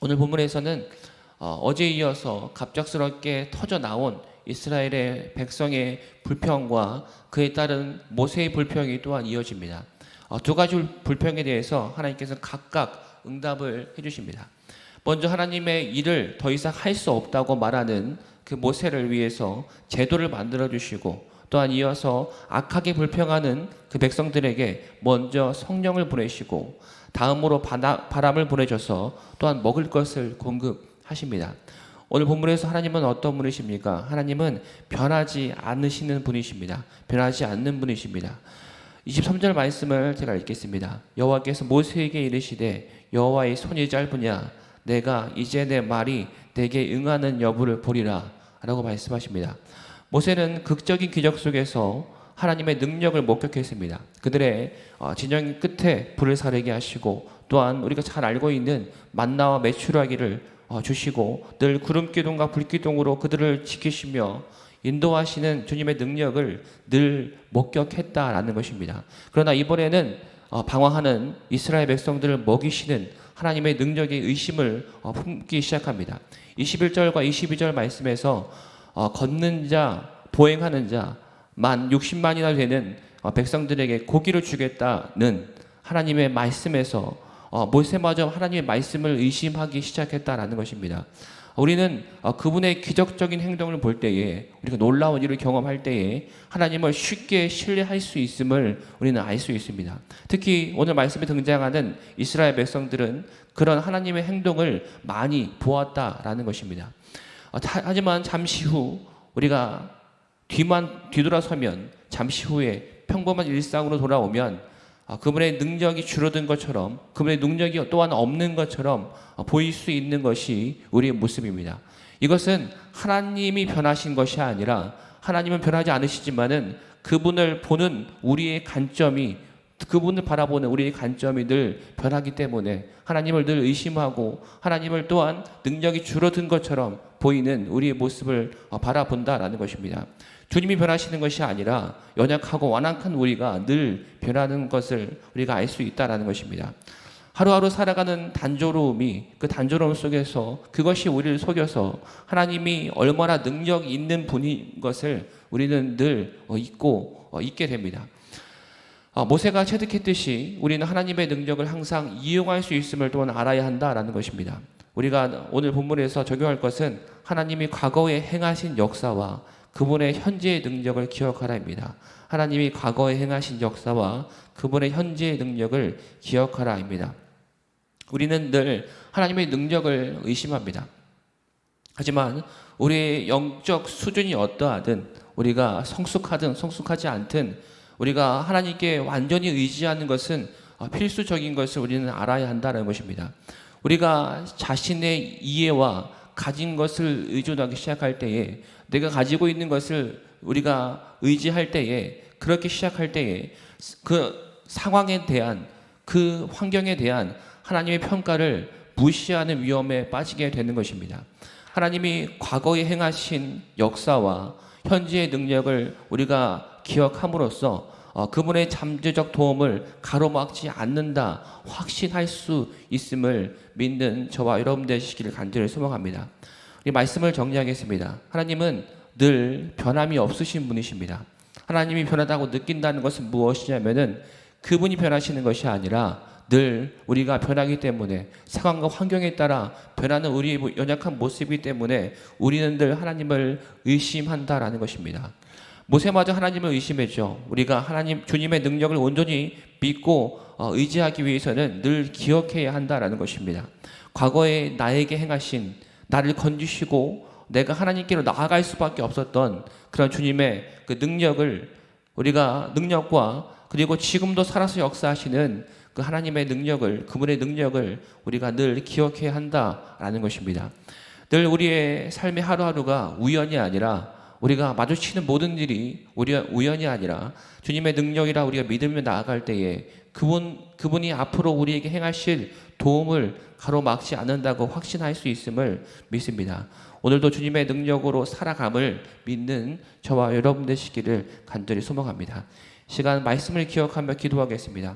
오늘 본문에서는 어제에 이어서 갑작스럽게 터져 나온 이스라엘의 백성의 불평과 그에 따른 모세의 불평이 또한 이어집니다. 두 가지 불평에 대해서 하나님께서 각각 응답을 해주십니다. 먼저 하나님의 일을 더 이상 할 수 없다고 말하는 그 모세를 위해서 제도를 만들어 주시고, 또한 이어서 악하게 불평하는 그 백성들에게 먼저 성령을 보내시고 다음으로 바람을 보내줘서 또한 먹을 것을 공급하십니다. 오늘 본문에서 하나님은 어떤 분이십니까? 하나님은 변하지 않으시는 분이십니다. 변하지 않는 분이십니다. 23절 말씀을 제가 읽겠습니다. 여호와께서 모세에게 이르시되 여호와의 손이 짧으냐 내가 이제 내 말이 내게 응하는 여부를 보리라 라고 말씀하십니다. 모세는 극적인 기적 속에서 하나님의 능력을 목격했습니다. 그들의 진영 끝에 불을 사르게 하시고, 또한 우리가 잘 알고 있는 만나와 메추라기를 주시고 늘 구름 기둥과 불 기둥으로 그들을 지키시며 인도하시는 주님의 능력을 늘 목격했다라는 것입니다. 그러나 이번에는 방황하는 이스라엘 백성들을 먹이시는 하나님의 능력의 의심을 품기 시작합니다. 21절과 22절 말씀에서 걷는 자, 보행하는 자, 60만이나 되는 백성들에게 고기를 주겠다는 하나님의 말씀에서 모세마저 하나님의 말씀을 의심하기 시작했다라는 것입니다. 우리는 그분의 기적적인 행동을 볼 때에, 우리가 놀라운 일을 경험할 때에 하나님을 쉽게 신뢰할 수 있음을 우리는 알 수 있습니다. 특히 오늘 말씀에 등장하는 이스라엘 백성들은 그런 하나님의 행동을 많이 보았다라는 것입니다. 하지만 잠시 후 우리가 뒤돌아서면, 잠시 후에 평범한 일상으로 돌아오면 그분의 능력이 줄어든 것처럼, 그분의 능력이 또한 없는 것처럼 보일 수 있는 것이 우리의 모습입니다. 이것은 하나님이 변하신 것이 아니라, 하나님은 변하지 않으시지만은 그분을 보는 우리의 관점이, 그분을 바라보는 우리의 관점이 늘 변하기 때문에 하나님을 늘 의심하고 하나님을 또한 능력이 줄어든 것처럼 보이는 우리의 모습을 바라본다라는 것입니다. 주님이 변하시는 것이 아니라 연약하고 완악한 우리가 늘 변하는 것을 우리가 알 수 있다라는 것입니다. 하루하루 살아가는 단조로움이, 그 단조로움 속에서 그것이 우리를 속여서 하나님이 얼마나 능력 있는 분인 것을 우리는 늘 잊게 됩니다. 모세가 체득했듯이 우리는 하나님의 능력을 항상 이용할 수 있음을 또한 알아야 한다라는 것입니다. 우리가 오늘 본문에서 적용할 것은 하나님이 과거에 행하신 역사와 그분의 현재의 능력을 기억하라입니다. 하나님이 과거에 행하신 역사와 그분의 현재의 능력을 기억하라입니다. 우리는 늘 하나님의 능력을 의심합니다. 하지만 우리의 영적 수준이 어떠하든, 우리가 성숙하든 성숙하지 않든 우리가 하나님께 완전히 의지하는 것은 필수적인 것을 우리는 알아야 한다는 것입니다. 우리가 자신의 이해와 가진 것을 의존하기 시작할 때에, 내가 가지고 있는 것을 우리가 의지할 때에, 그렇게 시작할 때에 그 상황에 대한, 그 환경에 대한 하나님의 평가를 무시하는 위험에 빠지게 되는 것입니다. 하나님이 과거에 행하신 역사와 현재의 능력을 우리가 기억함으로써 그분의 잠재적 도움을 가로막지 않는다 확신할 수 있음을 믿는 저와 여러분 되시기를 간절히 소망합니다. 우리 말씀을 정리하겠습니다. 하나님은 늘 변함이 없으신 분이십니다. 하나님이 변하다고 느낀다는 것은 무엇이냐면은 그분이 변하시는 것이 아니라 늘 우리가 변하기 때문에, 상황과 환경에 따라 변하는 우리의 연약한 모습이기 때문에 우리는 늘 하나님을 의심한다라는 것입니다. 모세마저 하나님을 의심했죠. 우리가 주님의 능력을 온전히 믿고 의지하기 위해서는 늘 기억해야 한다라는 것입니다. 과거에 나에게 행하신, 나를 건지시고 내가 하나님께로 나아갈 수밖에 없었던 그런 주님의 그 능력과 그리고 지금도 살아서 역사하시는 그 하나님의 능력을, 그분의 능력을 우리가 늘 기억해야 한다라는 것입니다. 늘 우리의 삶의 하루하루가 우연이 아니라, 우리가 마주치는 모든 일이 우연이 아니라 주님의 능력이라 우리가 믿으며 나아갈 때에 그분이 앞으로 우리에게 행하실 도움을 가로막지 않는다고 확신할 수 있음을 믿습니다. 오늘도 주님의 능력으로 살아감을 믿는 저와 여러분 되시기를 간절히 소망합니다. 시간 말씀을 기억하며 기도하겠습니다.